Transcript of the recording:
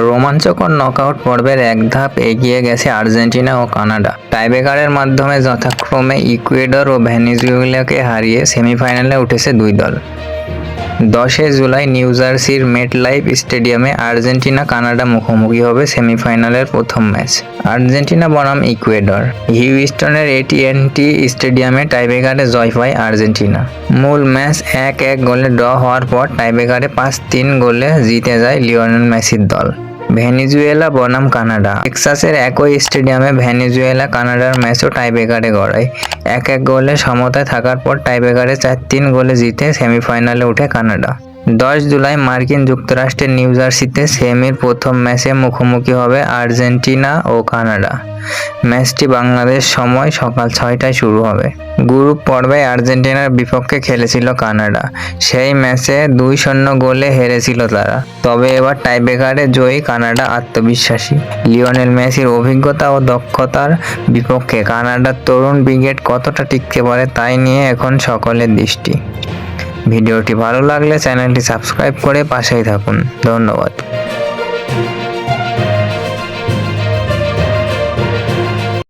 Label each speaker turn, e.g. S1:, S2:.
S1: রোমাঞ্চকর নকআউট পর্বের এক ধাপ এগিয়ে গেছে আর্জেন্টিনা ও কানাডা। টাইব্রেকারের মাধ্যমে যথাক্রমে ইকুয়েডর ও ভেনেজুয়েলাকে হারিয়ে সেমিফাইনালে উঠেছে দুই দল। 10 জুলাই নিউ জার্সির মেটলাইফ স্টেডিয়ামে আর্জেন্টিনা কানাডা মুখোমুখি হবে সেমিফাইনালের প্রথম ম্যাচ। আর্জেন্টিনা বনাম ইকুয়েডর। হিউস্টনের AT&T স্টেডিয়ামে টাইব্রেকারে জয় পায় আর্জেন্টিনা। মূল ম্যাচ 1-1 গোলে ড্র হওয়ার পর টাইব্রেকারে 5-3 গোলে জিতে যায় লিওনেল মেসির দল। ভেনেজুয়েলা বনাম কানাডা। টেক্সাসের একই স্টেডিয়ামে ভেনেজুয়েলা কানাডার ম্যাচও টাইব্রেকারে গড়ায়। 1-1 গোলে সমতায় থাকার পর টাইব্রেকারে 4-3 গোলে জিতে সেমিফাইনালে ওঠে কানাডা। 10 জুলাই মার্কিন যুক্তরাষ্ট্রের নিউ জার্সিতে সেমির প্রথম ম্যাচে মুখোমুখি হবে আর্জেন্টিনা ও কানাডা। ম্যাচটি বাংলাদেশ সময় সকাল 6টায় শুরু হবে। গ্রুপ পর্বে আর্জেন্টিনার বিপক্ষে খেলেছিল কানাডা। সেই ম্যাচে 2-0 গোলে হেরেছিল তারা। তবে এবার টাইব্রেকারে জয়ী কানাডা আত্মবিশ্বাসী। লিওনেল মেসির অভিজ্ঞতা ও দক্ষতার বিপক্ষে কানাডার তরুণ ব্রিগেড কতটা টিকতে পারে তাই নিয়ে এখন সকলের দৃষ্টি। ভিডিওটি ভালো লাগলে চ্যানেলটি সাবস্ক্রাইব করে পাশেই থাকুন। ধন্যবাদ।